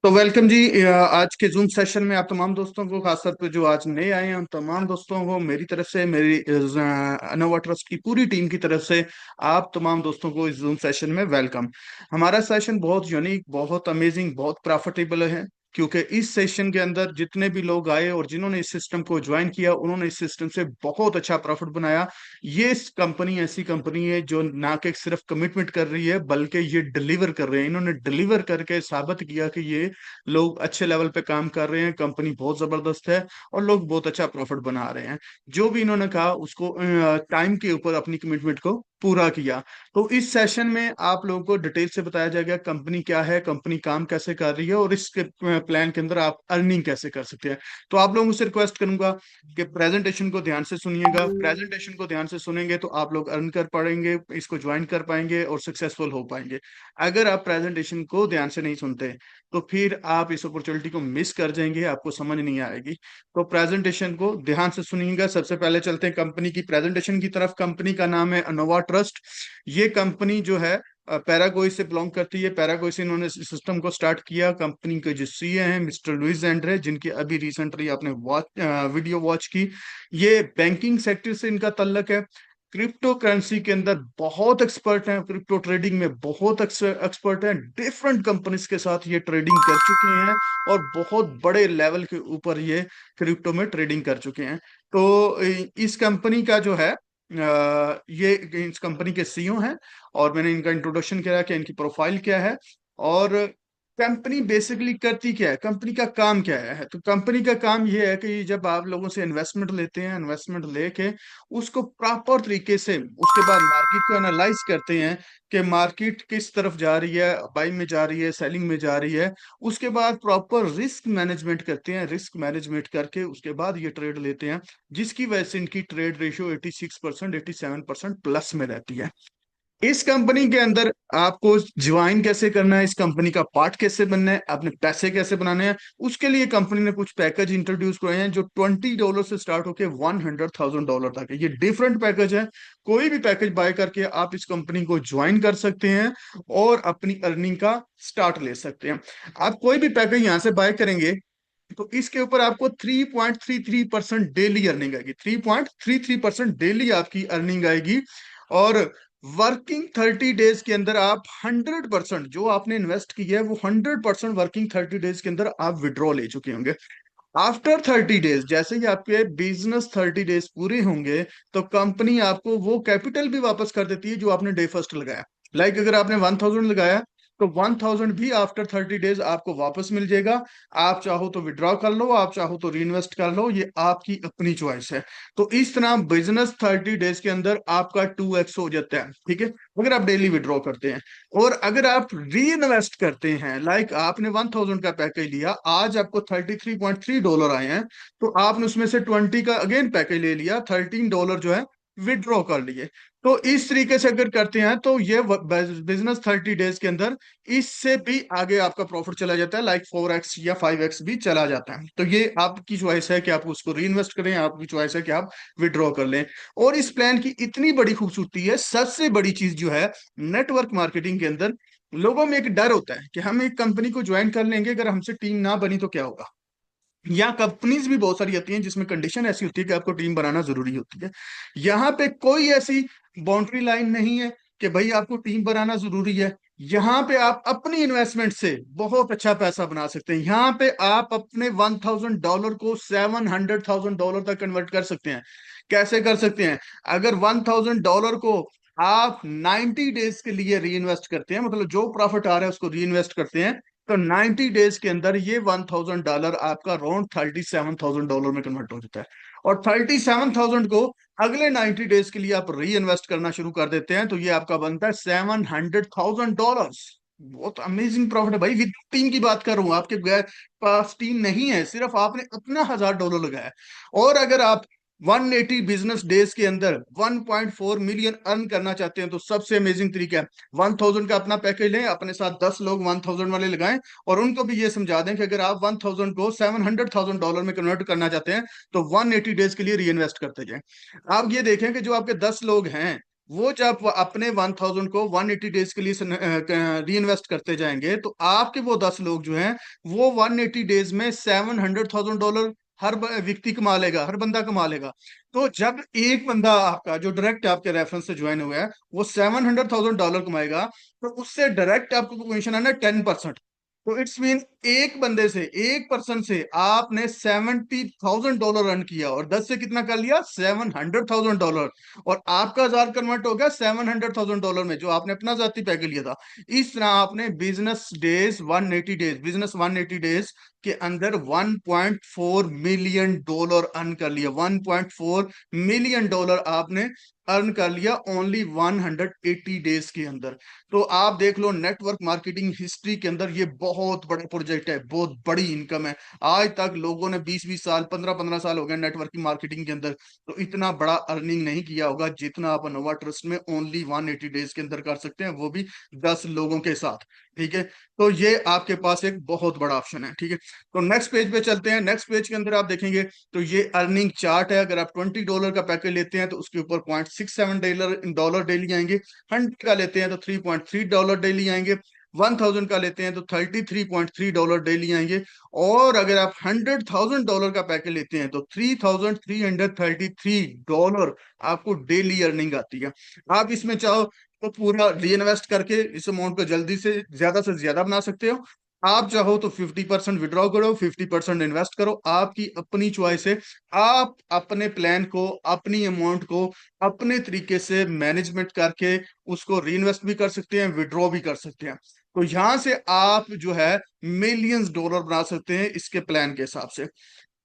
तो वेलकम जी। आज के जूम सेशन में आप तमाम दोस्तों को, खासतौर पे जो आज नए आए हैं उन तमाम दोस्तों को मेरी तरफ से, मेरी अनोवा ट्रस्ट की पूरी टीम की तरफ से आप तमाम दोस्तों को इस जूम सेशन में वेलकम। हमारा सेशन बहुत यूनिक, बहुत अमेजिंग, बहुत प्रॉफिटेबल है, क्योंकि इस सेशन के अंदर जितने भी लोग आए और जिन्होंने इस सिस्टम को ज्वाइन किया उन्होंने इस सिस्टम से बहुत अच्छा प्रॉफिट बनाया। ये कंपनी ऐसी कंपनी है जो ना कि सिर्फ कमिटमेंट कर रही है बल्कि ये डिलीवर कर रहे हैं। इन्होंने डिलीवर करके साबित किया कि ये लोग अच्छे लेवल पे काम कर रहे हैं, कंपनी बहुत जबरदस्त है और लोग बहुत अच्छा प्रॉफिट बना रहे हैं। जो भी इन्होंने कहा उसको टाइम के ऊपर अपनी कमिटमेंट को पूरा किया। तो इस सेशन में आप लोगों को डिटेल से बताया जाएगा कंपनी क्या है, कंपनी काम कैसे कर रही है और इसके प्लान के अंदर आप अर्निंग कैसे कर सकते हैं। तो आप लोगों से रिक्वेस्ट करूंगा कि प्रेजेंटेशन को ध्यान से सुनिएगा। प्रेजेंटेशन को ध्यान से सुनेंगे तो आप लोग अर्न कर पाएंगे, इसको ज्वाइन कर पाएंगे और सक्सेसफुल हो पाएंगे। अगर आप प्रेजेंटेशन को ध्यान से नहीं सुनते तो फिर आप इस अपॉर्चुनिटी को मिस कर जाएंगे, आपको समझ नहीं आएगी। तो प्रेजेंटेशन को ध्यान से सुनिएगा। सबसे पहले चलते हैं कंपनी की प्रेजेंटेशन की तरफ। कंपनी का नाम है अनोवा ट्रस्ट। ये कंपनी जो है पैरागोई से बिलोंग करती है। पैरागोई से इन्होंने सिस्टम को स्टार्ट किया। कंपनी के जो सीए हैं मिस्टर लुइस एंड्रे, जिनकी अभी रिसेंटली आपने वीडियो वॉच की। ये बैंकिंग सेक्टर से इनका तल्लक है। क्रिप्टो करेंसी के अंदर बहुत एक्सपर्ट हैं, क्रिप्टो ट्रेडिंग में बहुत एक्सपर्ट हैं। डिफरेंट कंपनीज के साथ ये ट्रेडिंग कर चुके हैं और बहुत बड़े लेवल के ऊपर ये क्रिप्टो में ट्रेडिंग कर चुके हैं। तो इस कंपनी का जो है ये इस कंपनी के सीईओ हैं और मैंने इनका इंट्रोडक्शन किया कि इनकी प्रोफाइल क्या है और कंपनी बेसिकली करती क्या है, कंपनी का काम क्या है। तो कंपनी का काम ये है कि जब आप लोगों से इन्वेस्टमेंट लेते हैं, इन्वेस्टमेंट लेके उसको प्रॉपर तरीके से उसके बाद मार्केट को एनालाइज करते हैं कि मार्केट किस तरफ जा रही है, बाइंग में जा रही है, सेलिंग में जा रही है। उसके बाद प्रॉपर रिस्क मैनेजमेंट करते हैं। रिस्क मैनेजमेंट करके उसके बाद ये ट्रेड लेते हैं, जिसकी वजह से इनकी ट्रेड रेशियो 86% 87% प्लस में रहती है। इस कंपनी के अंदर आपको ज्वाइन कैसे करना है, इस कंपनी का पार्ट कैसे बनना है, अपने पैसे कैसे बनाने हैं, उसके लिए कंपनी ने कुछ पैकेज इंट्रोड्यूस कराए हैं जो $20 से स्टार्ट होकर $100,000 तक है। ये डिफरेंट पैकेज है। कोई भी पैकेज बाय करके आप इस कंपनी को ज्वाइन कर सकते हैं और अपनी अर्निंग का स्टार्ट ले सकते हैं। आप कोई भी पैकेज यहां से बाय करेंगे तो इसके ऊपर आपको 3.33% डेली अर्निंग आएगी। 3.33% डेली आपकी अर्निंग आएगी। और वर्किंग 30 डेज के अंदर आप 100% जो आपने इन्वेस्ट किया है वो 100% वर्किंग 30 डेज के अंदर आप विड्रॉ ले चुके होंगे। आफ्टर 30 डेज, जैसे ही आपके बिजनेस 30 डेज पूरे होंगे, तो कंपनी आपको वो कैपिटल भी वापस कर देती है जो आपने डे फर्स्ट लगाया। अगर आपने 1000 लगाया तो 1000 भी आफ्टर 30 डेज आपको वापस मिल जाएगा। आप चाहो तो विड्रॉ कर लो, आप चाहो तो री इन्वेस्ट कर लो, ये आपकी अपनी चॉइस है। तो इस तरह बिजनेस 30 डेज के अंदर आपका 2x हो जाता है, ठीक है, अगर आप डेली विड्रॉ करते हैं। और अगर आप री इन्वेस्ट करते हैं, आपने 1000 का पैकेज लिया, आज आपको $33.3 आए हैं, तो आपने उसमें से 20 का अगेन पैकेज ले लिया, $13 जो है विड्रॉ कर लिए। तो इस तरीके से अगर करते हैं तो ये बिजनेस 30 डेज के अंदर इससे भी आगे आपका प्रॉफिट चला जाता है, 4x या 5x भी चला जाता है। तो ये आपकी चॉइस है कि आप उसको री इन्वेस्ट करें, आपकी चॉइस है कि आप विड्रॉ कर लें। और इस प्लान की इतनी बड़ी खूबसूरती है, सबसे बड़ी चीज जो है, नेटवर्क मार्केटिंग के अंदर लोगों में एक डर होता है कि हम एक कंपनी को ज्वाइन कर लेंगे, अगर हमसे टीम ना बनी तो क्या होगा। या कंपनीज भी बहुत सारी आती हैं जिसमें कंडीशन ऐसी होती है कि आपको टीम बनाना जरूरी होती है। यहाँ पे कोई ऐसी बाउंड्री लाइन नहीं है कि भाई आपको टीम बनाना जरूरी है। यहाँ पे आप अपनी इन्वेस्टमेंट से बहुत अच्छा पैसा बना सकते हैं। यहाँ पे आप अपने $1000 को $700,000 तक कन्वर्ट कर सकते हैं। कैसे कर सकते हैं? अगर $1000 को आप 90 डेज के लिए री इन्वेस्ट करते हैं, मतलब जो प्रॉफिट आ रहा है उसको री इन्वेस्ट करते हैं, तो 90 डेज के अंदर ये $1000 आपका अराउंड $37,000 में कन्वर्ट हो जाता है। और 37,000 को अगले 90 डेज के लिए आप री इन्वेस्ट करना शुरू कर देते हैं, तो ये आपका बनता है $700,000। बहुत अमेजिंग प्रॉफिट है भाई। विद टीम की बात कर रहा हूं, आपके पास टीम नहीं है, सिर्फ आपने अपना $1000 लगाया। और अगर आप 180 बिजनेस डेज के अंदर 1.4 मिलियन अर्न करना चाहते हैं तो सबसे अमेजिंग तरीका है, 1000 का अपना पैकेज लें, अपने साथ 10 लोग 1000 वाले लगाएं और उनको भी ये समझा दें कि अगर आप 1000 को $700,000 में कन्वर्ट करना चाहते हैं तो 180 डेज के लिए री इन्वेस्ट करते जाएं। आप ये देखें कि जो आपके 10 लोग हैं वो जब वो अपने 1000 को 180 डेज के लिए री इन्वेस्ट करते जाएंगे, तो आपके वो 10 लोग जो हैं वो 180 डेज में $700,000 हर व्यक्ति कमा लेगा, हर बंदा कमा लेगा। तो जब एक बंदा आपका जो डायरेक्ट आपके रेफरेंस से ज्वाइन हुआ है वो $700,000 कमाएगा, तो उससे डायरेक्ट आपको कमीशन है ना 10%। तो इट्स मीन एक बंदे से, एक पर्सन से आपने $70,000 अर्न किया, और 10 से कितना कर लिया, $700,000। और आपका 1000 कन्वर्ट हो गया $700,000 में, जो आपने अपना जाती पैकेज लिया था। इस तरह आपने बिजनेस 180 डेज के अंदर $1.4 मिलियन अर्न कर लिया। $1.4 मिलियन आपने अर्न कर लिया ओनली 180 डेज के अंदर। तो आप देख लो, नेटवर्क मार्केटिंग हिस्ट्री के अंदर ये बहुत बड़ा प्रोजेक्ट है, बहुत बड़ी इनकम है। आज तक लोगों ने 20-20 साल, 15-15 साल हो गए नेटवर्किंग मार्केटिंग के अंदर, तो इतना बड़ा अर्निंग नहीं किया होगा जितना आप नोवा ट्रस्ट में ओनली 180 डेज के अंदर कर सकते हैं, वो भी 10 लोगों के साथ। ठीक है, तो ये आपके पास एक बहुत बड़ा ऑप्शन है। ठीक है, तो नेक्स्ट पेज पे चलते हैं। नेक्स्ट पेज के अंदर आप देखेंगे तो ये अर्निंग चार्ट है। अगर आप $20 का पैकेज लेते हैं तो उसके ऊपर $0.67 डेली आएंगे। 100 का लेते हैं तो $3.3 डेली आएंगे। 1000 का लेते हैं तो $33.3 डेली आएंगे। और अगर आप $100,000 का पैकेज लेते हैं तो $3,333 आपको डेली अर्निंग आती है। आप इसमें चाहो तो पूरा री इन्वेस्ट करके इस अमाउंट को जल्दी से ज्यादा बना सकते हो। आप चाहो तो 50% विड्रॉ करो, 50% इन्वेस्ट करो, आपकी अपनी चॉइस है। आप अपने प्लान को, अपनी अमाउंट को अपने तरीके से मैनेजमेंट करके उसको री इन्वेस्ट भी कर सकते हैं, विड्रॉ भी कर सकते हैं। तो यहां से आप जो है मिलियंस डॉलर बना सकते हैं इसके प्लान के हिसाब से।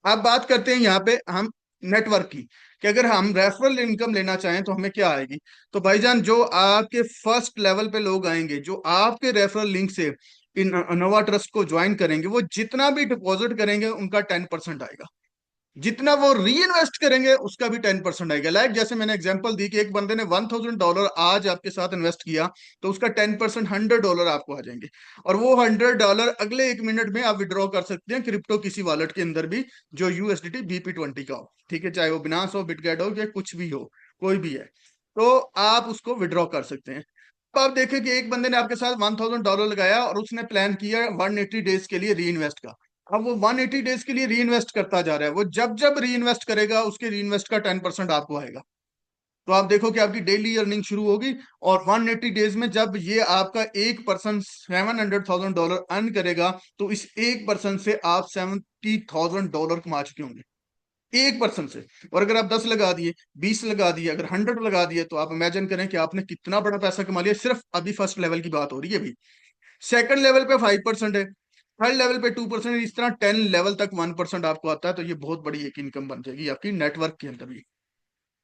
अब बात करते हैं यहाँ पे हम नेटवर्क की, कि अगर हम रेफरल इनकम लेना चाहें तो हमें क्या आएगी। तो भाईजान, जो आपके फर्स्ट लेवल पे लोग आएंगे, जो आपके रेफरल लिंक से इन नोवा ट्रस्ट को ज्वाइन करेंगे, वो जितना भी डिपॉजिट करेंगे उनका 10% आएगा। जितना वो री इन्वेस्ट करेंगे उसका भी 10% आएगा। लाइक जैसे मैंने एग्जांपल दी कि एक बंदे ने $1000 आज आपके साथ इन्वेस्ट किया, तो उसका 10% $100 आपको आ जाएंगे। और वो $100 अगले 1 मिनट में आप विड्रॉ कर सकते हैं क्रिप्टो किसी वॉलेट के अंदर भी, जो USDT BP20 का हो। ठीक है, चाहे वो बिनास हो, बिटगेट हो, या कुछ भी हो, कोई भी है, तो आप उसको विड्रॉ कर सकते हैं। अब आप देखें कि एक बंदे ने आपके साथ $1000 लगाया और उसने प्लान किया 180 डेज के लिए री इन्वेस्ट का। अब वो 180 डेज के लिए री इन्वेस्ट करता जा रहा है। वो जब जब री इन्वेस्ट करेगा उसके री इन्वेस्ट का 10% आपको आएगा। तो आप देखो कि आपकी डेली अर्निंग शुरू होगी। और 180 डेज में जब ये आपका एक पर्सन $700,000 अर्न करेगा, तो इस एक पर्सन से आप $70,000 कमा चुके होंगे, एक पर्सन से। और अगर आप 10 लगा दिए, 20 लगा दिए, अगर 100 लगा दिए, तो आप इमेजिन करें कि आपने कितना बड़ा पैसा कमा लिया। सिर्फ अभी फर्स्ट लेवल की बात हो रही है अभी। सेकंड लेवल पे 5% है, थर्ड लेवल पे 2%, इस तरह 10 लेवल तक 1% आपको आता है। तो ये बहुत बड़ी एक इनकम बन जाएगी आपकी नेटवर्क के अंदर भी।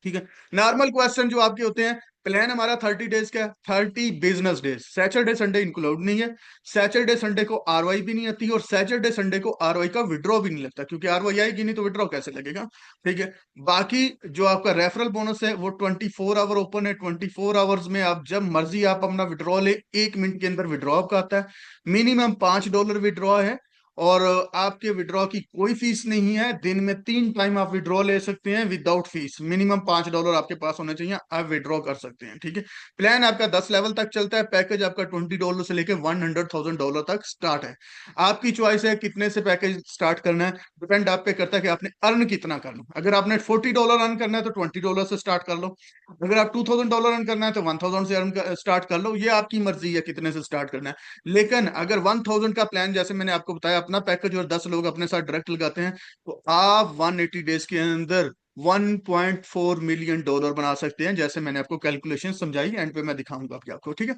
ठीक है, नॉर्मल क्वेश्चन जो आपके होते हैं, प्लान हमारा 30 डेज का है, 30 business days, Saturday Sunday include नहीं है। सैटरडे संडे को आरवाई भी नहीं आती, और सैटरडे संडे को आरवाई का विड्रॉ भी नहीं लगता, क्योंकि आरवाई आएगी नहीं तो विड्रॉ कैसे लगेगा। ठीक है, बाकी जो आपका रेफरल बोनस है वो 24 आवर ओपन है। 24 आवर्स में आप जब मर्जी आप अपना विड्रॉ ले, 1 मिनट के अंदर विड्रॉ आपका आता है। मिनिमम $5 विड्रॉ है। और आपके विड्रॉ की कोई फीस नहीं है। दिन में 3 टाइम आप विड्रॉ ले सकते हैं विदाउट फीस। मिनिमम $5 आपके पास होने चाहिए, आप विड्रॉ कर सकते हैं। ठीक है, प्लान आपका 10 लेवल तक चलता है। पैकेज आपका $20 से लेकर $100,000 तक स्टार्ट है। आपकी चॉइस है कितने से पैकेज स्टार्ट करना है, डिपेंड आप पे करता है कि आपने अर्न कितना करना। अगर आपने $40 अर्न करना है तो $20 से स्टार्ट कर लो। अगर आप $2000 अर्न करना है तो 1000 से अर्न स्टार्ट कर लो। ये आपकी मर्जी है कितने से स्टार्ट करना है। लेकिन अगर 1000 का प्लान, जैसे मैंने आपको बताया, अपना पैकेज और 10 लोग अपने साथ डायरेक्ट लगाते हैं, तो आप 180 डेज के अंदर $1.4 मिलियन बना सकते हैं, जैसे मैंने आपको कैलकुलेशन समझाई, एंड पे मैं दिखाऊंगा आपको आपको। ठीक है,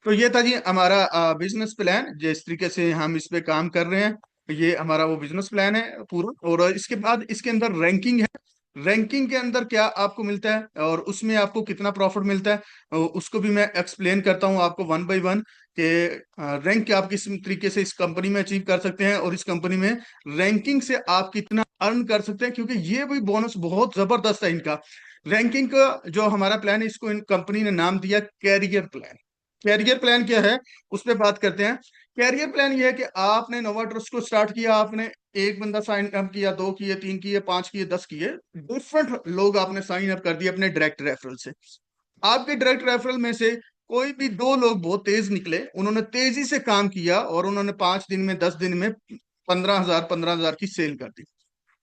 तो ये था जी हमारा बिजनेस प्लान, जिस तरीके से हम इस पे काम कर रहे हैं। ये हमारा वो बिजनेस प्लान है पूरा। और इसके बाद इसके अंदर रैंकिंग है। रैंकिंग के अंदर क्या आपको मिलता है और उसमें आपको कितना प्रॉफिट मिलता है, उसको भी मैं एक्सप्लेन करता हूँ आपको वन बाय वन, कि रैंक आप किस तरीके से इस कंपनी में अचीव कर सकते हैं, और इस कंपनी में रैंकिंग से आप कितना अर्न कर सकते हैं, क्योंकि ये भी बोनस बहुत जबरदस्त है इनका। रैंकिंग का जो हमारा प्लान है, इसको इन कंपनी ने नाम दिया कैरियर प्लान। कैरियर प्लान क्या है, उस पर बात करते हैं। कैरियर प्लान ये है कि आपने नोवा ट्रस्ट को स्टार्ट किया, आपने एक बंदा साइन अप किया, 2 किए, 3 किए, 5 किए, 10 किए, डिफरेंट लोग आपने साइन अप कर दिए अपने डायरेक्ट रेफरल से। आपके डायरेक्ट रेफरल में से कोई भी दो लोग बहुत तेज निकले, उन्होंने तेजी से काम किया और उन्होंने 5 दिन में 10 दिन में 15,000 की सेल कर दी।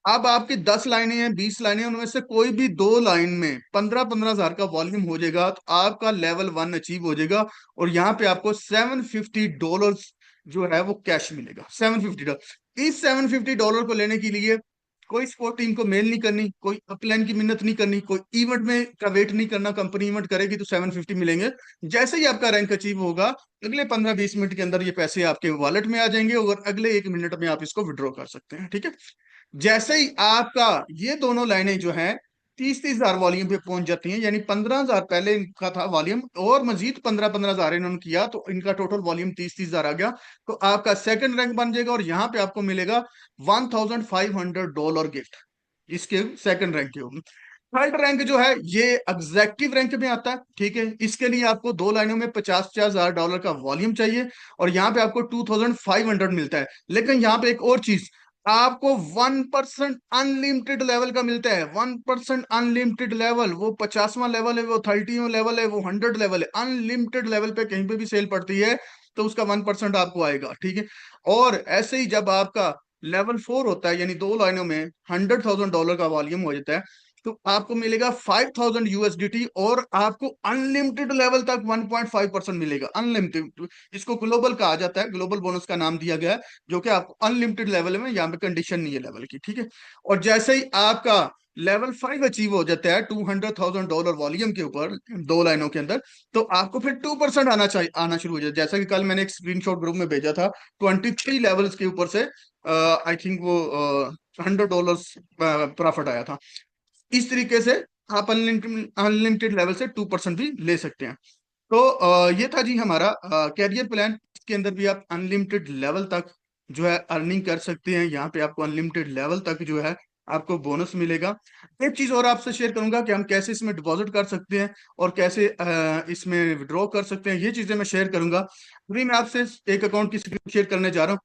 अब आपकी 10 लाइनें हैं, 20 लाइनें, उनमें से कोई भी दो लाइन में 15-15 हजार का वॉल्यूम हो जाएगा तो आपका लेवल 1 अचीव हो जाएगा। और यहाँ पे आपको $750 जो है वो कैश मिलेगा, $750। इस $750 को लेने के लिए कोई स्पोर्ट टीम को मेल नहीं करनी, कोई अपलाइन की मिन्नत नहीं करनी, कोई इवेंट में का वेट नहीं करना, कंपनी इवेंट करेगी तो 750 मिलेंगे। जैसे ही आपका रैंक अचीव होगा, अगले 15-20 मिनट के अंदर ये पैसे आपके वॉलेट में आ जाएंगे और अगले 1 मिनट में आप इसको विड्रॉ कर सकते हैं। ठीक है। जैसे ही आपका ये दोनों लाइनें जो हैं 30-30 हजार वॉल्यूम पे पहुंच जाती हैं, यानी 15 हजार पहले इनका था वॉल्यूम और मजीद 15-15 हजार इन्होंने किया तो इनका टोटल वॉल्यूम 30-30 हजार आ गया। तो आपका सेकंड रैंक बन जाएगा और यहाँ पे आपको मिलेगा $1,500 गिफ्ट इसके सेकंड रैंक के ऊपर। थर्ड रैंक जो है ये एग्जेक्टिव रैंक में आता है। ठीक है। इसके लिए आपको दो लाइनों में 50-50 हजार का वॉल्यूम चाहिए और यहाँ पे आपको 2,500 मिलता है। लेकिन यहाँ पे एक और चीज, आपको 1% अनलिमिटेड लेवल का मिलता है। 1% अनलिमिटेड लेवल, वो 50वां लेवल है, वो 30वां लेवल है, वो 100 लेवल है। अनलिमिटेड लेवल पे कहीं पे भी सेल पड़ती है तो उसका 1% आपको आएगा। ठीक है। और ऐसे ही जब आपका लेवल 4 होता है, यानी दो लाइनों में $100,000 का वॉल्यूम हो जाता है, तो आपको मिलेगा 5,000 USDT और आपको अनलिमिटेड लेवल तक 1.5% मिलेगा। अनलिमिटेड, इसको ग्लोबल कहा जाता है, ग्लोबल बोनस का नाम दिया गया है, जो कि आपको अनलिमिटेड लेवल में, यहाँ पे कंडीशन नहीं है लेवल की। ठीक है। और जैसे ही आपका लेवल 5 अचीव हो जाता है $200,000 वॉल्यूम के ऊपर दो लाइनों के अंदर, तो आपको फिर 2% आना चाहिए, आना शुरू हो जाए। जैसा कि कल मैंने एक स्क्रीनशॉट ग्रुप में भेजा था, 23 लेवल्स के ऊपर से आई थिंक वो $100 प्रॉफिट आया था। इस तरीके से आप अनलिमिटेड लेवल से 2% भी ले सकते हैं। तो ये था जी हमारा कैरियर प्लान। इसके अंदर भी आप अनलिमिटेड लेवल तक जो है अर्निंग कर सकते हैं। यहाँ पे आपको अनलिमिटेड लेवल तक जो है आपको बोनस मिलेगा। एक चीज और आपसे शेयर करूंगा कि हम कैसे इसमें डिपॉजिट कर सकते हैं और कैसे इसमें विड्रॉ कर सकते हैं, ये चीजें मैं शेयर करूंगा। अभी मैं आपसे एक अकाउंट की स्क्रीन शेयर करने जा रहा हूँ।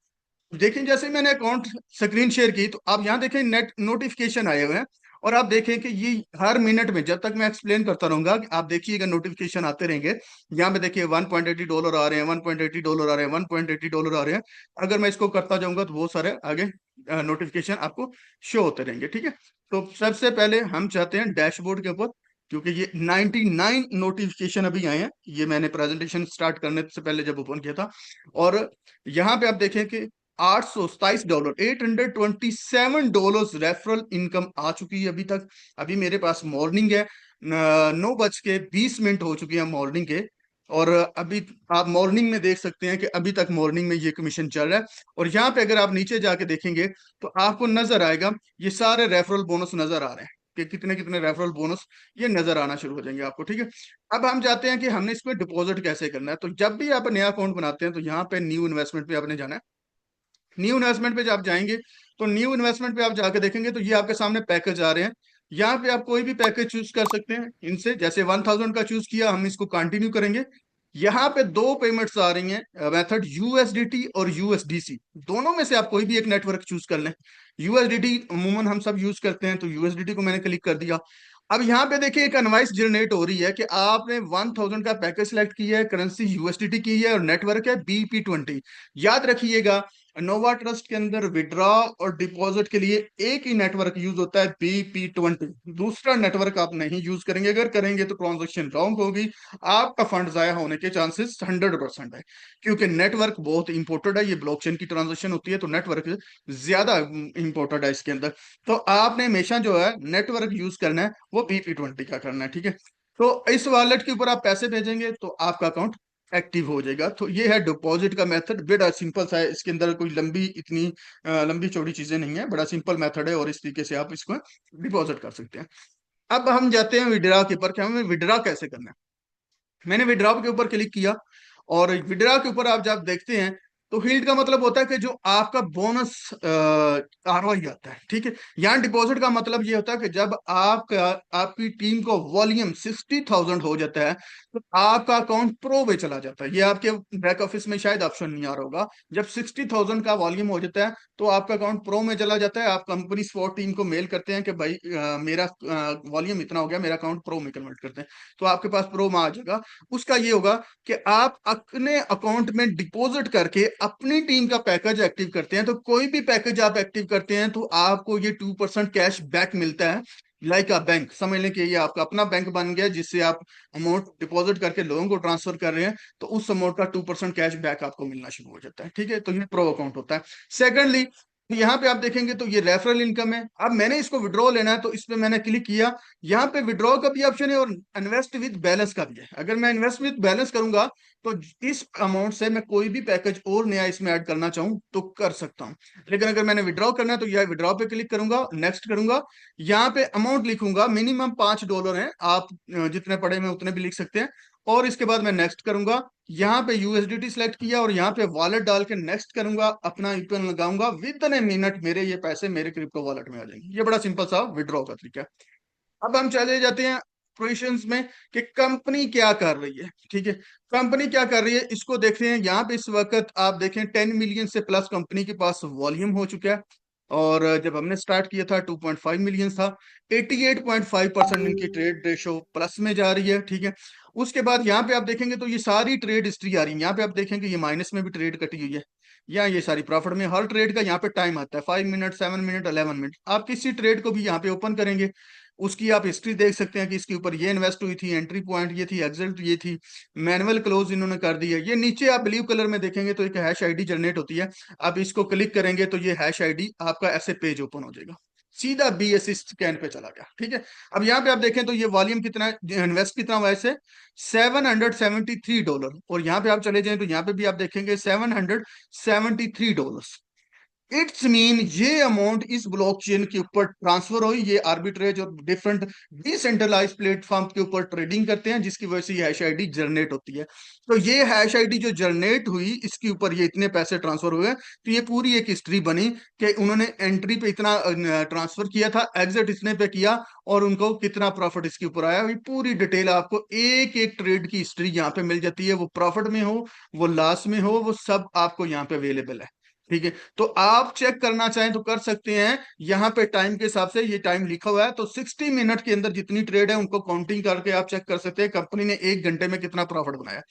देखिए जैसे मैंने अकाउंट स्क्रीन शेयर की तो आप यहाँ देखें नेट नोटिफिकेशन आए हुए हैं और आप देखें कि ये हर मिनट में, जब तक मैं एक्सप्लेन करता रहूंगा, कि आप देखिएगा नोटिफिकेशन आते रहेंगे। यहाँ पे देखिए $1.80 आ रहे हैं, $1.80 आ रहे हैं, $1.80 आ रहे हैं। अगर मैं इसको करता जाऊंगा तो बहुत सारे आगे नोटिफिकेशन आपको शो होते रहेंगे। ठीक है। तो सबसे पहले हम चाहते हैं डैशबोर्ड के ऊपर, क्योंकि ये 99 नोटिफिकेशन अभी आए हैं, ये मैंने प्रेजेंटेशन स्टार्ट करने से पहले जब ओपन किया था। और यहाँ पे आप देखें कि $827, $827 रेफरल इनकम आ चुकी है अभी तक। अभी मेरे पास मॉर्निंग है, 9:20 हो चुकी है मॉर्निंग के। और अभी आप मॉर्निंग में देख सकते हैं कि अभी तक मॉर्निंग में ये कमीशन चल रहा है। और यहाँ पे अगर आप नीचे जाके देखेंगे तो आपको नजर आएगा ये सारे रेफरल बोनस नजर आ रहे हैं कि कितने कितने रेफरल बोनस ये नजर आना शुरू हो जाएंगे आपको। ठीक है। अब हम चाहते हैं कि हमने इसमें डिपॉजिट कैसे करना है। तो जब भी आप नया अकाउंट बनाते हैं तो यहाँ पे न्यू इन्वेस्टमेंट पे आपने जाना है। न्यू इन्वेस्टमेंट पे जब आप जाएंगे तो न्यू इन्वेस्टमेंट पे आप जाके देखेंगे तो ये आपके सामने पैकेज आ रहे हैं। यहाँ पे आप कोई भी पैकेज चूज कर सकते हैं इनसे। जैसे 1,000 का चूज किया, हम इसको कंटिन्यू करेंगे। यहाँ पे दो पेमेंट्स आ रही हैं मेथड, USDT और USDC। दोनों में से आप कोई भी एक नेटवर्क चूज कर लें। USDT अमूमन हम सब यूज करते हैं तो USDT को मैंने क्लिक कर दिया। अब यहाँ पे देखिए एक इनवॉइस जनरेट हो रही है कि आपने 1,000 का पैकेज सिलेक्ट किया है, करेंसी USDT की है और नेटवर्क है BP20। याद रखिएगा नोवा ट्रस्ट के अंदर विड्रॉ और डिपॉजिट के लिए एक ही नेटवर्क यूज होता है, BP20। दूसरा नेटवर्क आप नहीं यूज करेंगे, अगर करेंगे तो ट्रांजेक्शन रॉन्ग होगी, आपका फंड जाया होने के चांसेस 100% है। क्योंकि नेटवर्क बहुत इंपॉर्टेंट है, ये ब्लॉकचेन की ट्रांजेक्शन होती है तो नेटवर्क ज्यादा इंपॉर्टेंट है इसके अंदर। तो आपने हमेशा जो है नेटवर्क यूज करना है वो BP20 का करना है। ठीक है। तो इस वॉलेट के ऊपर आप पैसे भेजेंगे तो आपका अकाउंट एक्टिव हो जाएगा। तो ये है डिपॉजिट का मेथड, बड़ा सिंपल सा है। इसके अंदर कोई लंबी इतनी लंबी चौड़ी चीजें नहीं है, बड़ा सिंपल मेथड है और इस तरीके से आप इसको डिपॉजिट कर सकते हैं। अब हम जाते हैं विड्रा के ऊपर कि हमें विड्रा कैसे करना है। मैंने विड्रॉ के ऊपर क्लिक किया और विड्रॉ के ऊपर आप जब देखते हैं तो यील्ड का मतलब होता है कि जो आपका बोनस आरओआई आता है, ठीक है। यहाँ डिपॉजिट का मतलब ये होता है कि जब आपका आपकी टीम को वॉल्यूम 60,000 हो जाता है तो आपका अकाउंट प्रो में चला जाता है। ये आपके बैक ऑफिस में शायद ऑप्शन नहीं आ रहा होगा। जब 60,000 का वॉल्यूम हो जाता है तो आपका अकाउंट प्रो में चला जाता है। आप कंपनी सपोर्ट टीम को मेल करते हैं कि भाई मेरा वॉल्यूम इतना हो गया, मेरा अकाउंट प्रो में कन्वर्ट करते हैं, तो आपके पास प्रो में आ जाएगा। उसका ये होगा कि आप अपने अकाउंट में डिपॉजिट करके अपनी टीम का पैकेज एक्टिव करते हैं। तो कोई भी पैकेज आप एक्टिव करते हैं तो आपको ये 2% कैश बैक मिलता है। लाइक अ बैंक, समझ लें कि ये आपका अपना बैंक बन गया जिससे आप अमाउंट डिपॉजिट करके लोगों को ट्रांसफर कर रहे हैं, तो उस अमाउंट का 2% कैश बैक आपको मिलना शुरू हो जाता है, ठीक है। तो ये प्रो अकाउंट होता है। सेकेंडली, यहाँ पे आप देखेंगे तो ये रेफरल इनकम है। अब मैंने इसको विड्रॉ लेना है तो इस पे मैंने क्लिक किया। यहाँ पे विड्रॉ का भी ऑप्शन है और इन्वेस्ट विद बैलेंस का भी है। अगर मैं इन्वेस्ट विद बैलेंस करूंगा तो इस अमाउंट से मैं कोई भी पैकेज और नया इसमें ऐड करना चाहूं तो कर सकता हूं। लेकिन अगर मैंने विड्रॉ करना है तो यह विड्रॉ पे क्लिक करूंगा, नेक्स्ट करूंगा। यहाँ पे अमाउंट लिखूंगा, मिनिमम $5 है, आप जितने पड़े में उतने भी लिख सकते हैं। और इसके बाद मैं नेक्स्ट करूंगा। यहाँ पे यूएसडीटी सेलेक्ट किया और यहाँ पे वॉलेट डाल के नेक्स्ट करूंगा, अपना यूपीएन लगाऊंगा, विद इन ए मिनट मेरे ये पैसे मेरे क्रिप्टो वॉलेट में आ जाएंगे। ये बड़ा सिंपल सा विड्रॉ का तरीका है। अब हम चले जाते हैं ऑपरेशंस में कि कंपनी क्या कर रही है, ठीक है। कंपनी क्या कर रही है इसको देखते हैं। यहाँ पे इस वक्त आप देखें 10 मिलियन से प्लस कंपनी के पास वॉल्यूम हो चुका है। और जब हमने स्टार्ट किया था 2.5 मिलियन था। 88.5% इनकी ट्रेड रेशो प्लस में जा रही है, ठीक है। उसके बाद यहाँ पे आप देखेंगे तो ये सारी ट्रेड हिस्ट्री आ रही है। यहाँ पे आप देखेंगे ये माइनस में भी ट्रेड कटी हुई है, या ये सारी प्रॉफिट में। हर ट्रेड का यहाँ पे टाइम आता है, 5 मिनट, 7 मिनट, 11 मिनट। आप किसी ट्रेड को भी यहाँ पे ओपन करेंगे, उसकी आप हिस्ट्री देख सकते हैं कि इसके ऊपर ये इन्वेस्ट हुई थी, एंट्री पॉइंट ये थी, एग्जिट ये थी, मैनुअल क्लोज इन्होंने कर दी है। ये नीचे आप ब्लू कलर में देखेंगे तो एक हैश आईडी जनरेट होती है। आप इसको क्लिक करेंगे तो ये हैश आईडी आपका ऐसे पेज ओपन हो जाएगा, सीधा बीएससी स्कैन पे चला गया, ठीक है। अब यहाँ पे आप देखें तो ये वॉल्यूम कितना, इन्वेस्ट कितना हुआ है इसे, $773। और यहाँ पे आप चले जाएं तो यहाँ पे भी आप देखेंगे $773। इट्स मीन ये अमाउंट इस ब्लॉकचेन के ऊपर ट्रांसफर हुई। ये आर्बिट्रेज और डिफरेंट डिसेंट्रलाइज प्लेटफॉर्म के ऊपर ट्रेडिंग करते हैं, जिसकी वजह से ये हैश आईडी जनरेट होती है। तो ये हैश आईडी जो जनरेट हुई इसके ऊपर ये इतने पैसे ट्रांसफर हुए। तो ये पूरी एक हिस्ट्री बनी कि उन्होंने एंट्री पे इतना ट्रांसफर किया था, एग्जिट इतने पे किया, और उनको कितना प्रॉफिट इसके ऊपर आया। ये पूरी डिटेल आपको एक एक ट्रेड की हिस्ट्री यहाँ पे मिल जाती है। वो प्रॉफिट में हो, वो लॉस में हो, वो सब आपको यहाँ पे अवेलेबल है, ठीक है। तो आप चेक करना चाहें तो कर सकते हैं। यहाँ पे टाइम के हिसाब से ये टाइम लिखा हुआ है, तो 60 मिनट के अंदर जितनी ट्रेड है उनको काउंटिंग करके आप चेक कर सकते हैं कंपनी ने 1 घंटे में कितना प्रॉफिट बनाया।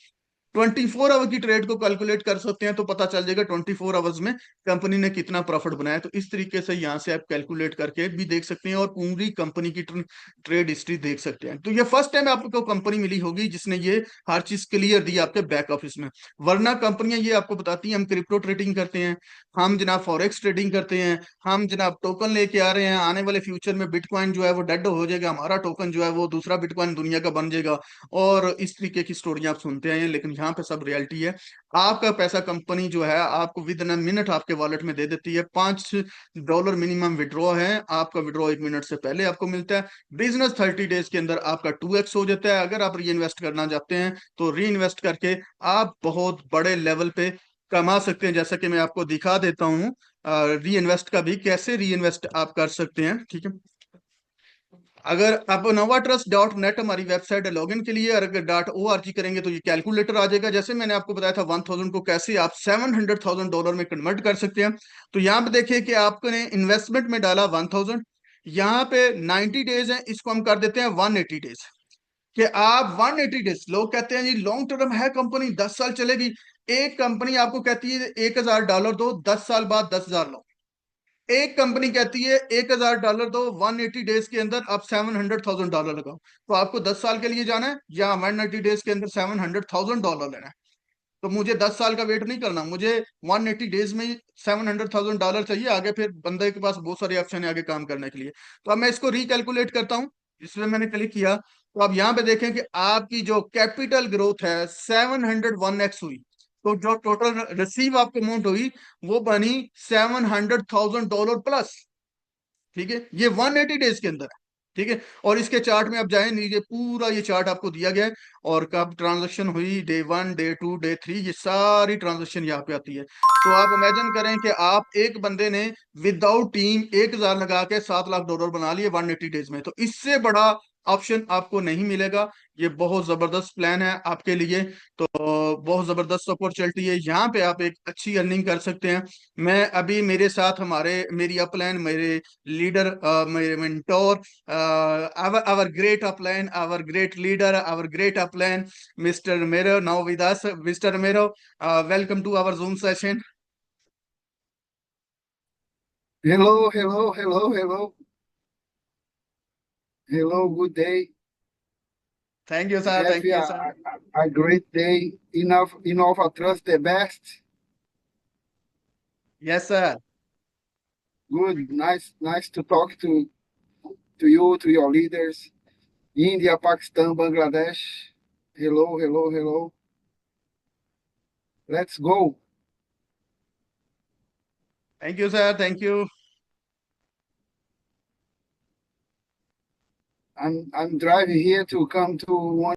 24 आवर की ट्रेड को कैलकुलेट कर सकते हैं तो पता चल जाएगा 24 आवर्स में कंपनी ने कितना प्रॉफिट बनाया। तो इस तरीके से यहाँ से आप कैलकुलेट करके भी देख सकते हैं और पूरी कंपनी की ट्रेड हिस्ट्री देख सकते हैं। तो ये फर्स्ट टाइम आपको कंपनी मिली होगी जिसने ये हर चीज क्लियर दी आपके बैक ऑफिस में। वरना कंपनियां ये आपको बताती हैं हम क्रिप्टो ट्रेडिंग करते हैं, हम जनाब फॉरेक्स ट्रेडिंग करते हैं, हम जनाब टोकन लेके आ रहे हैं, आने वाले फ्यूचर में बिटकॉइन जो है वो डेड हो जाएगा, हमारा टोकन जो है वो दूसरा बिटकॉइन दुनिया का बन जाएगा। और इस तरीके की स्टोरी आप सुनते हैं, लेकिन यहाँ पे सब रियलिटी है। आपका पैसा कंपनी जो है आपको विद इन मिनट आपके वॉलेट में दे देती है। $5 मिनिमम विड्रॉ है, आपका विड्रॉ 1 मिनट से पहले आपको मिलता है। बिजनेस 30 डेज के अंदर आपका 2x हो जाता है। अगर आप री इन्वेस्ट करना चाहते हैं तो री इन्वेस्ट करके आप बहुत बड़े लेवल पे कमा सकते हैं। जैसा कि मैं आपको दिखा देता हूँ री इन्वेस्ट का भी, कैसे री इन्वेस्ट आप कर सकते हैं, ठीक है। अगर आप NovaTrust.net हमारी वेबसाइट है लॉगिन के लिए, और अगर .org करेंगे तो ये कैलकुलेटर आ जाएगा। जैसे मैंने आपको बताया था 1000 को कैसे आप $700,000 में कन्वर्ट कर सकते हैं। तो यहाँ पे देखिए कि आपने इन्वेस्टमेंट में डाला 1000, यहाँ पे 90 डेज है, इसको हम कर देते हैं 180 डेज। कि आप 180 डेज, लोग कहते हैं जी लॉन्ग टर्म है कंपनी 10 साल चलेगी। एक कंपनी आपको कहती है $1000 दो, 10 साल बाद 10,000 लो। एक कंपनी कहती है $1000 दो, 180 डेज के अंदर आप $700,000 लगाओ। तो आपको 10 साल के लिए जाना है या 180 डेज के अंदर $700,000 लेना है। तो मुझे 10 साल का वेट नहीं करना, मुझे 180 डेज में ही $700,000 चाहिए। आगे फिर बंदे के पास बहुत सारे ऑप्शन है आगे काम करने के लिए। तो अब मैं इसको रिकैलकुलेट करता हूँ। इसमें मैंने क्लिक किया तो अब यहाँ पे देखें कि आपकी जो कैपिटल ग्रोथ है 701x हुई। तो जो टोटल रिसीव आपको अमाउंट हुई वो बनी $700,000 प्लस, ठीक है। ये 180 डेज के अंदर है। ठीक है। और इसके चार्ट में आप जाए नीचे, पूरा ये चार्ट आपको दिया गया है, और कब ट्रांजेक्शन हुई, डे 1, डे 2, डे 3, ये सारी ट्रांजेक्शन यहाँ पे आती है। तो आप इमेजिन करें कि आप एक बंदे ने विदाउट टीम 1,000 लगा के $7 लाख बना लिए 180 डेज में। तो इससे बड़ा ऑप्शन आपको नहीं मिलेगा। ये बहुत जबरदस्त प्लान है आपके लिए। तो बहुत जबरदस्त अपॉर्चुनिटी है, यहाँ पे आप एक अच्छी अर्निंग कर सकते हैं। मैं अभी मेरे साथ हमारे मेरी अपलाइन, मेरे लीडर, मेरे mentor, our great upline, our great leader, our great upline, Mr. Mero, now with us. Mr. Mero, welcome to our Zoom session. Hello, hello, hello, hello, hello. Good day. Thank you, sir. Have Thank you, sir. a great day. Enough. Trust the best. Yes, sir. Good. Nice to talk to you, to your leaders. India, Pakistan, Bangladesh. Hello, hello, hello. Let's go. Thank you, sir. Thank you. I'm driving here to come to one.